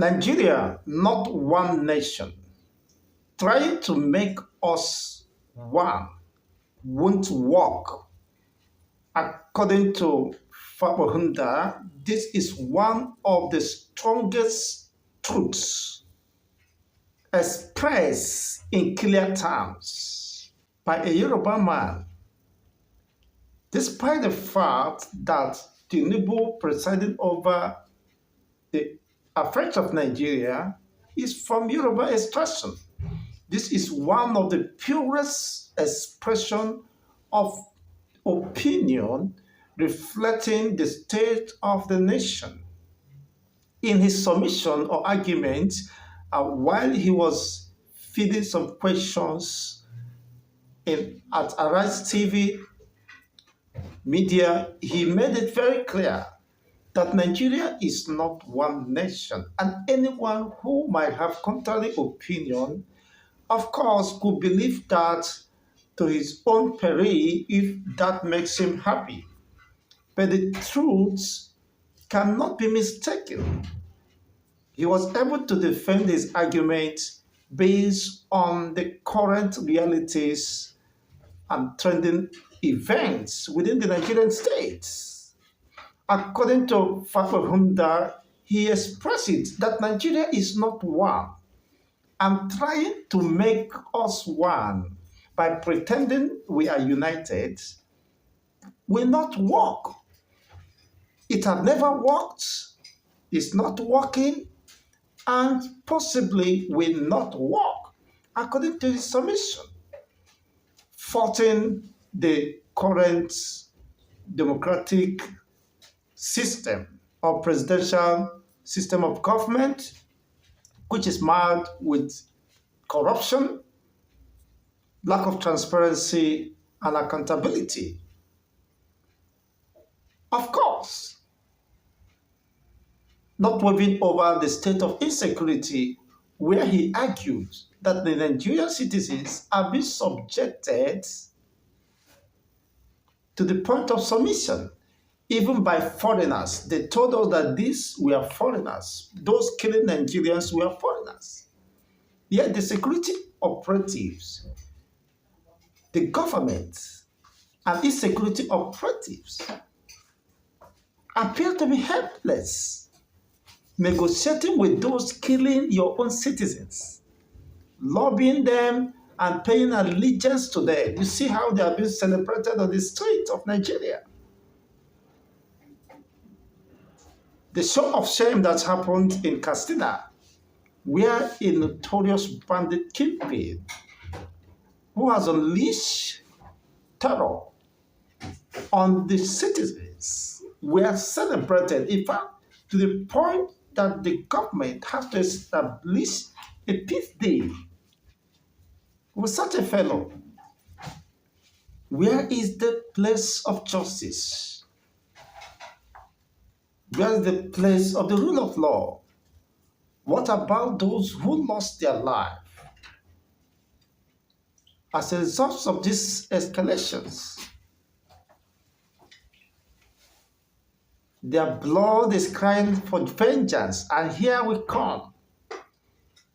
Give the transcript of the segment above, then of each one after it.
Nigeria, not one nation, trying to make us one won't work. According to W0N'T, this is one of the strongest truths expressed in clear terms by a Yoruba man, despite the fact that Tinubu presiding over the affairs of Nigeria is from Yoruba extraction. This is one of the purest expression of opinion reflecting the state of the nation. In his submission or argument, while he was feeding some questions at Arise TV media, he made it very clear that Nigeria is not one nation, and anyone who might have contrary opinion, of course, could believe that to his own peril if that makes him happy. But the truth cannot be mistaken. He was able to defend his argument based on the current realities and trending events within the Nigerian states. According to W0N'T, he expresses that Nigeria is not one and trying to make us one by pretending we are united will not work. It had never worked, it's not working, and possibly will not work, according to his submission, faulting the current democratic system or presidential system of government, which is marred with corruption, lack of transparency, and accountability. Of course, not moving over the state of insecurity, where he argued that the Nigerian citizens are being subjected to the point of submission, even by foreigners. They told us that these were foreigners. Those killing Nigerians were foreigners. Yet the security operatives, the government, and its security operatives appear to be helpless, negotiating with those killing your own citizens, lobbying them and paying allegiance to them. You see how they are being celebrated on the streets of Nigeria. The show of shame that happened in Castina, where a notorious bandit kingpin who has unleashed terror on the citizens were celebrated, in fact, to the point that the government has to establish a peace day with such a fellow. Where is the place of justice? Where is the place of the rule of law? What about those who lost their life as a result of these escalations? Their blood is crying for vengeance, and here we come.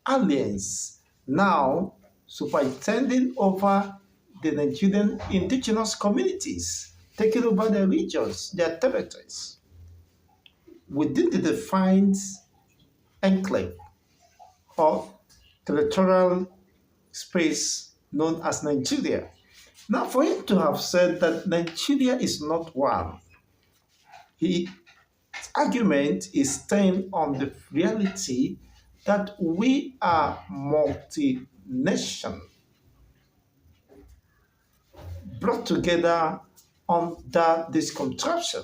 Aliens now superintending over the Nigerian indigenous communities, taking over their regions, their territories, within the defined enclave or territorial space known as Nigeria. Now, for him to have said that Nigeria is not one, his argument is staying on the reality that we are multi-nation, brought together under this contraption,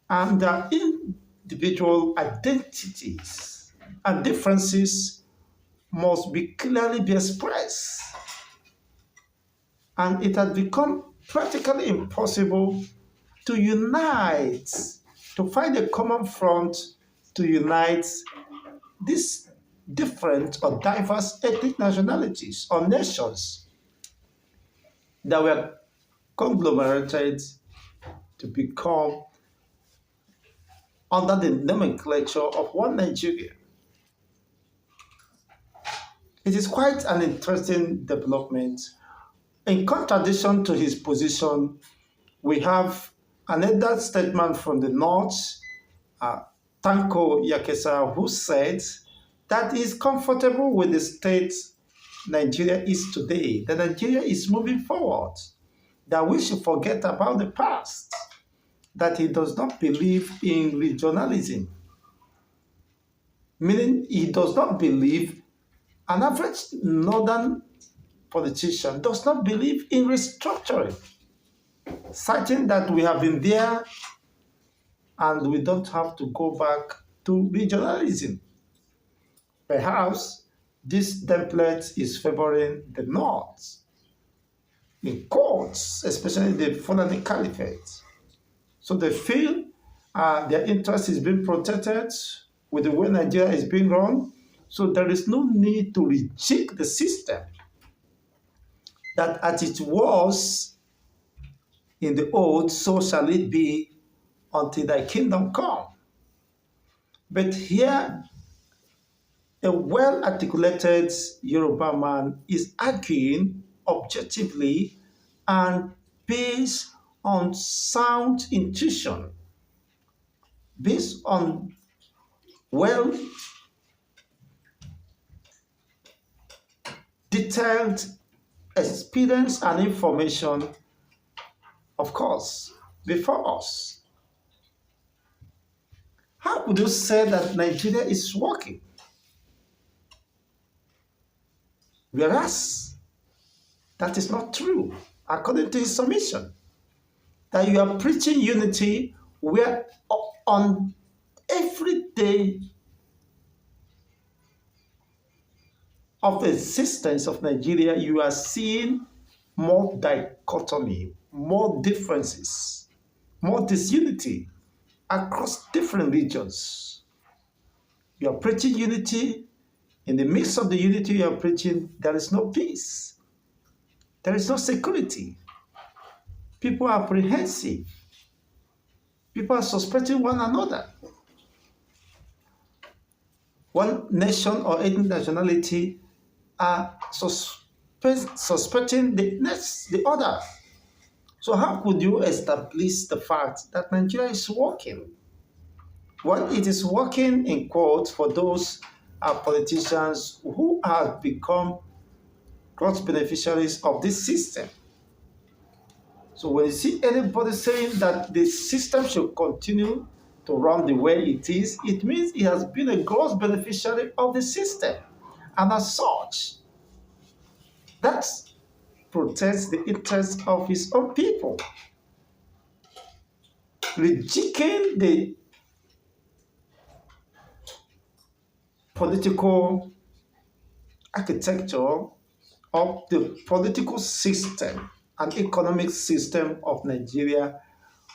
and their individual identities and differences must be clearly be expressed. And it has become practically impossible to unite, to find a common front to unite these different or diverse ethnic nationalities or nations that were conglomerated to become under the nomenclature of one Nigeria. It is quite an interesting development. In contradiction to his position, we have another statement from the North, uh, Tanko Yakesa, who said that he is comfortable with the state Nigeria is today, that Nigeria is moving forward, that we should forget about the past, that he does not believe in regionalism, meaning he does not believe, an average northern politician does not believe in restructuring, citing that we have been there and we don't have to go back to regionalism. Perhaps this template is favoring the North in courts, especially the Fulani Caliphate. So they feel their interest is being protected with the way Nigeria is being run. So there is no need to reject the system that as it was in the old, so shall it be until thy kingdom come. But here, a well-articulated Yoruba man is arguing objectively and based on sound intuition, based on well detailed experience and information, of course, before us. How could you say that Nigeria is working? Whereas that is not true, according to his submission. That you are preaching unity where on every day of the existence of Nigeria, you are seeing more dichotomy, more differences, more disunity across different regions. You are preaching unity. In the midst of the unity you are preaching, there is no peace. There is no security. People are apprehensive. People are suspecting one another. One nation or ethnic nationality are suspecting the other. So how could you establish the fact that Nigeria is working? Well, it is working in quotes for those politicians who have become gross beneficiaries of this system. So when you see anybody saying that the system should continue to run the way it is, it means he has been a gross beneficiary of the system. And as such, that protects the interests of his own people. Rejigging the political architecture of the political system and economic system of Nigeria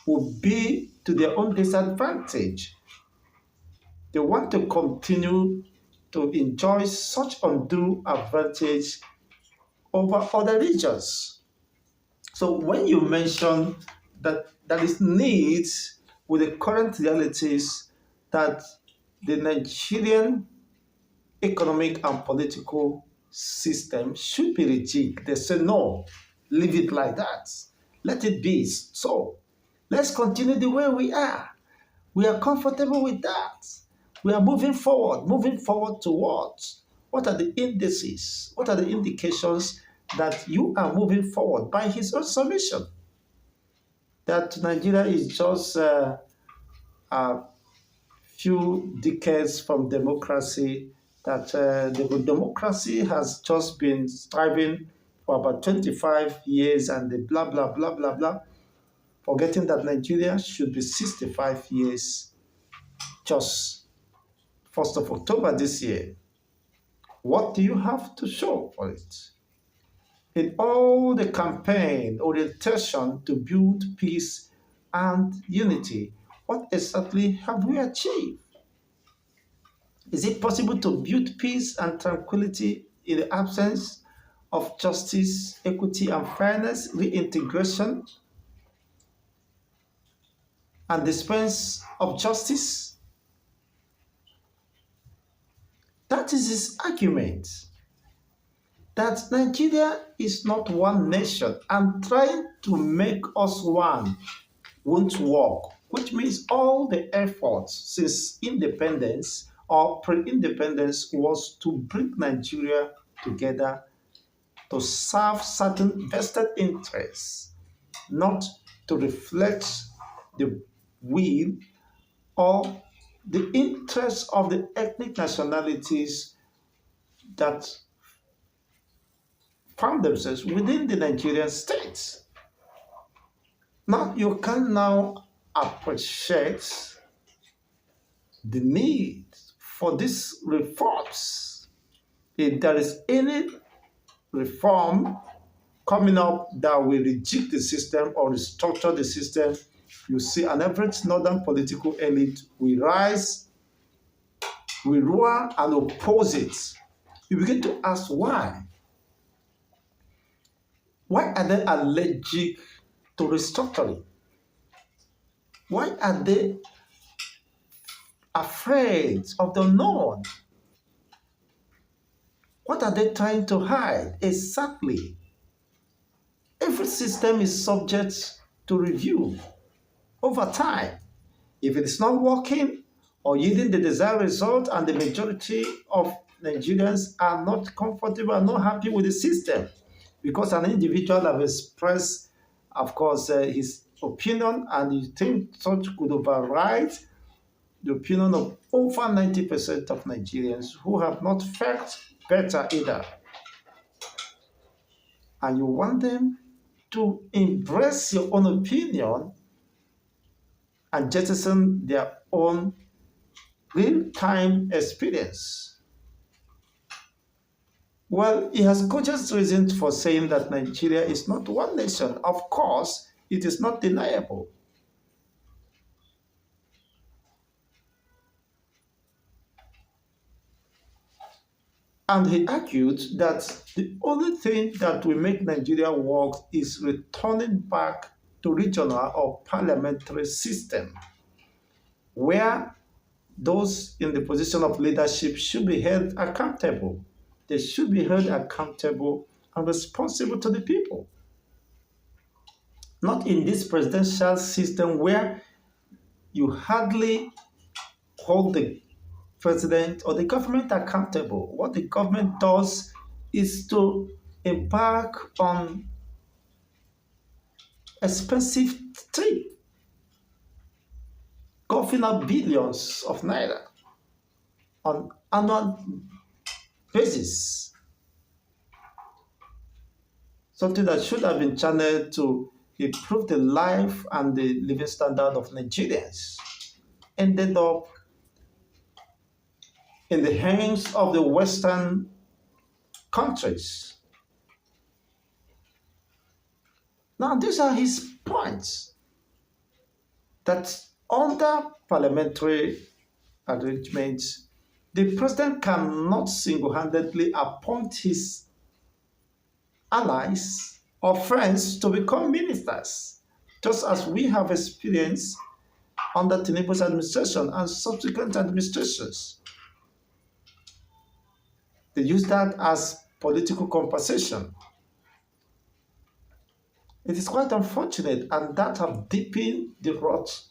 would be to their own disadvantage. They want to continue to enjoy such undue advantage over other regions. So when you mention that there is need with the current realities that the Nigerian economic and political system should be rejigged, they say no, leave it like that. Let it be so. Let's continue the way we are. We are comfortable with that. We are moving forward. Moving forward to what? What are the indices? What are the indications that you are moving forward by his own submission? That Nigeria is just a few decades from democracy, that the democracy has just been striving for about 25 years and the blah, blah, blah, blah, blah, forgetting that Nigeria should be 65 years just 1st of October this year. What do you have to show for it? In all the campaign orientation to build peace and unity, what exactly have we achieved? Is it possible to build peace and tranquility in the absence of justice, equity, and fairness, reintegration? and dispense of justice? That is his argument, that Nigeria is not one nation and trying to make us one won't work, which means all the efforts since independence or pre-independence was to bring Nigeria together to serve certain vested interests, not to reflect the will or the interests of the ethnic nationalities that found themselves within the Nigerian state. Now you can now appreciate the need for these reforms. If there is any reform coming up that will reject the system or restructure the system, you see an average northern political elite will rise, will roar and oppose it. You begin to ask why. Why are they allergic to restructuring? Why are they afraid of the unknown? What are they trying to hide? Exactly. Every system is subject to review over time. If it is not working or yielding the desired result and the majority of Nigerians are not comfortable and not happy with the system because an individual has expressed, of course, his opinion and you think such could override the opinion of over 90% of Nigerians who have not felt better either. And you want them to embrace your own opinion and jettison their own real-time experience. Well, he has cogent reasons for saying that Nigeria is not one nation. Of course, it is not deniable. And he argued that the only thing that will make Nigeria work is returning back to regional or parliamentary system, where those in the position of leadership should be held accountable. They should be held accountable and responsible to the people. Not in this presidential system where you hardly hold the president or the government accountable. What the government does is to embark on expensive trip, coughing up billions of naira on annual basis. Something that should have been channeled to improve the life and the living standard of Nigerians ended up in the hands of the Western countries. Now, these are his points that under parliamentary arrangements, the president cannot single-handedly appoint his allies or friends to become ministers, just as we have experienced under Tinubu's administration and subsequent administrations. They use that as political compensation. It is quite unfortunate, and that have deepened the rot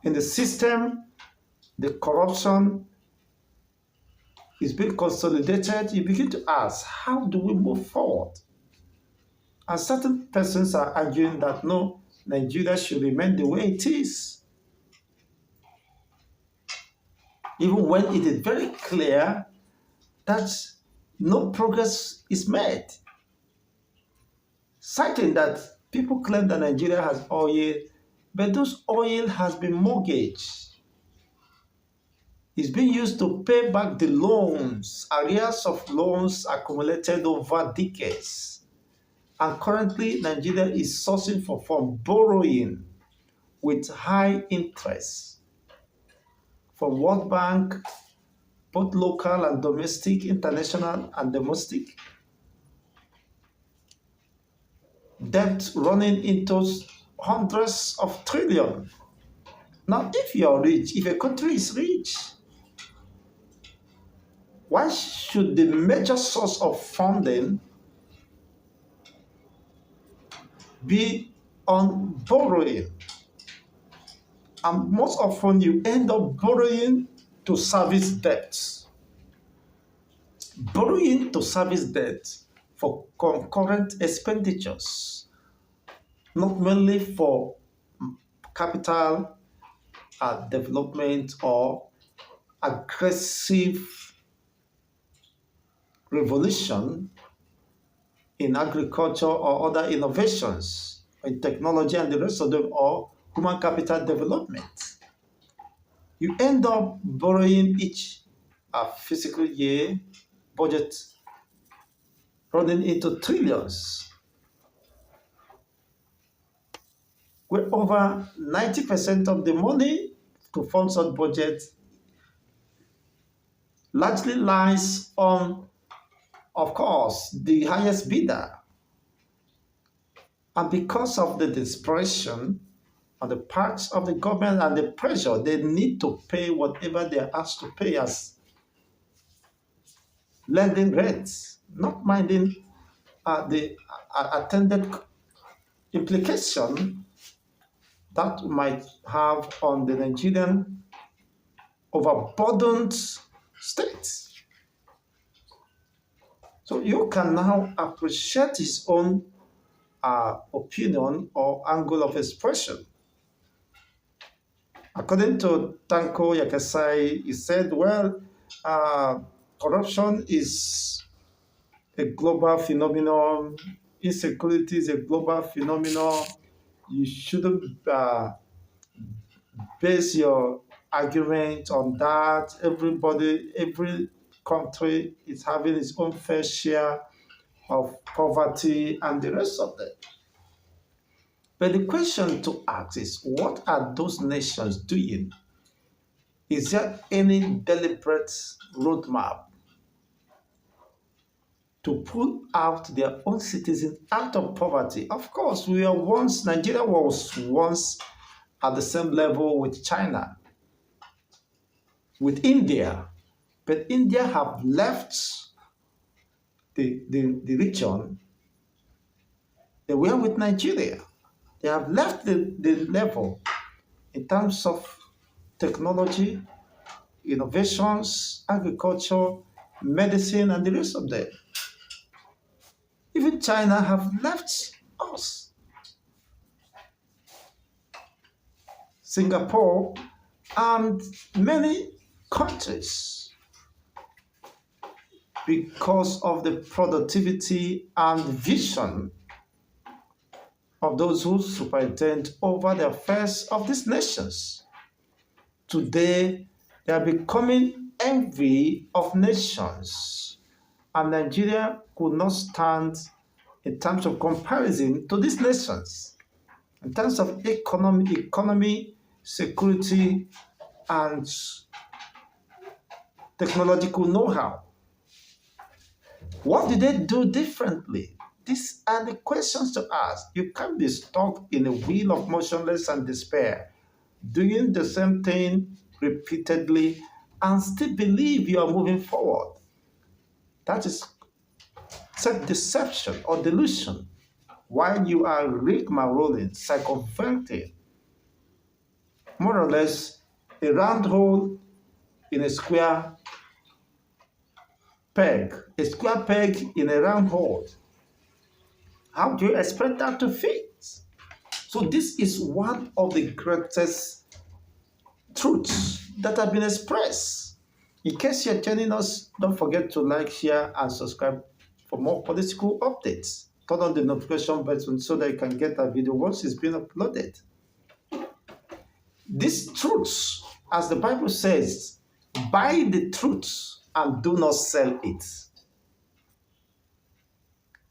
in the system. The corruption is being consolidated. You begin to ask, how do we move forward? And certain persons are arguing that no, Nigeria should remain the way it is, even when it is very clear that no progress is made. Citing that people claim that Nigeria has oil, but those oil has been mortgaged. It's being used to pay back the loans, arrears of loans accumulated over decades. And currently, Nigeria is sourcing from borrowing with high interest from World Bank, both local and domestic, international and domestic. Debt running into hundreds of trillions. Now, if you're rich, if a country is rich, why should the major source of funding be on borrowing? And most often, you end up borrowing to service debts. Borrowing to service debt for concurrent expenditures, not mainly for capital development or aggressive revolution in agriculture or other innovations in technology and the rest of them, or human capital development. You end up borrowing each fiscal year budget running into trillions, where over 90% of the money to fund such budget largely lies on, of course, the highest bidder. And because of the desperation on the parts of the government and the pressure, they need to pay whatever they are asked to pay as lending rates, not minding the attended implication that might have on the Nigerian overburdened state. So you can now appreciate his own opinion or angle of expression. According to Tanko Yakasai, he said, well, corruption is a global phenomenon, insecurity is a global phenomenon. You shouldn't base your argument on that. Every country is having its own fair share of poverty and the rest of them. But the question to ask is, what are those nations doing? Is there any deliberate roadmap to pull out their own citizens out of poverty? Of course, Nigeria was once at the same level with China, with India, but India have left the region. They were with Nigeria. They have left the level in terms of technology, innovations, agriculture, medicine, and the rest of them. Even China have left us. Singapore and many countries, because of the productivity and vision of those who superintend over the affairs of these nations. Today, they are becoming envy of nations, and Nigeria could not stand in terms of comparison to these nations, in terms of economy, security, and technological know-how. What did they do differently? These are the questions to ask. You can't be stuck in a wheel of motionless and despair, doing the same thing repeatedly and still believe you are moving forward. That is self-deception or delusion, while you are rigmaroling, circumventing, more or less a round hole in a square peg in a round hole. How do you expect that to fit? So this is one of the greatest truths that have been expressed. In case you're joining us, don't forget to like, share, and subscribe for more political updates. Turn on the notification button so that you can get a video once it's been uploaded. These truths, as the Bible says, buy the truth and do not sell it.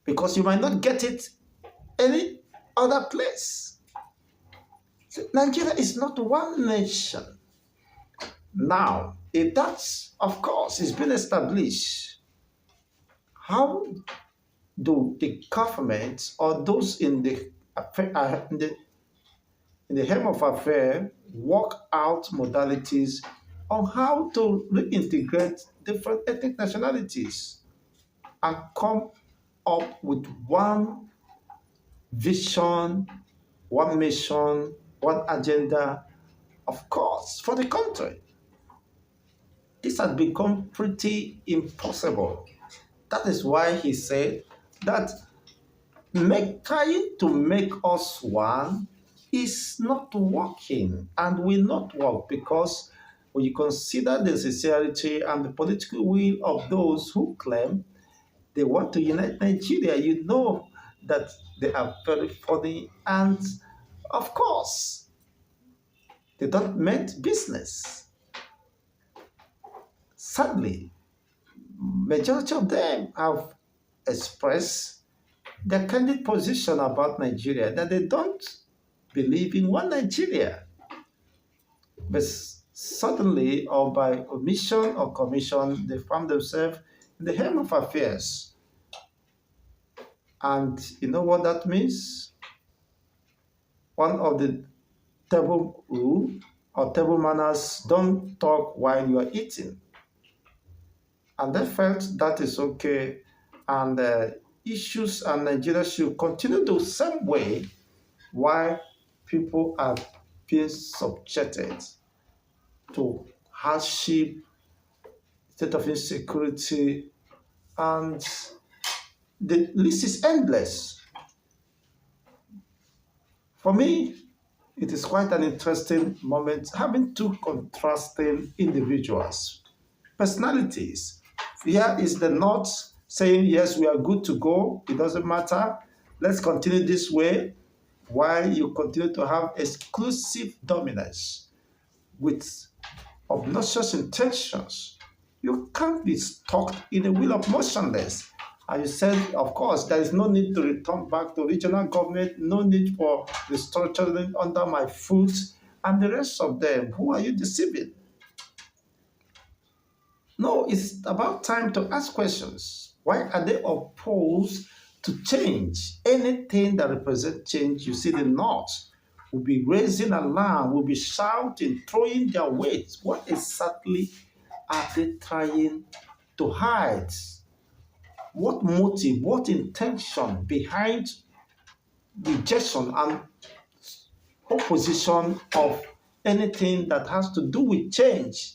Because you might not get it any other place. So Nigeria is not one nation. Now, if that, of course, is being established, how do the government or those in the in the helm of affair, work out modalities on how to reintegrate different ethnic nationalities and come up with one vision, one mission, one agenda, of course, for the country. This has become pretty impossible. That is why he said that trying to make us one is not working and will not work because when you consider the sincerity and the political will of those who claim they want to unite Nigeria, you know that they are very funny and, of course, they don't mean business. Sadly, majority of them have expressed their candid position about Nigeria that they don't believe in one Nigeria. But suddenly, or by omission or commission, they found themselves in the helm of affairs. And you know what that means? One of the table rule or table manners, don't talk while you are eating. And they felt that is okay. And issues and Nigeria should continue the same way while people are being subjected to hardship, state of insecurity, and the list is endless. For me, it is quite an interesting moment having two contrasting individuals, personalities. Here is the North saying, yes, we are good to go. It doesn't matter. Let's continue this way while you continue to have exclusive dominance with obnoxious intentions. You can't be stuck in a wheel of motionless. And you said, of course, there is no need to return back to regional government, no need for restructuring under my foot, and the rest of them. Who are you deceiving? No, it's about time to ask questions. Why are they opposed to change? Anything that represents change, you see the North will be raising alarm, will be shouting, throwing their weight. What exactly are they trying to hide? What motive, what intention behind rejection and opposition of anything that has to do with change?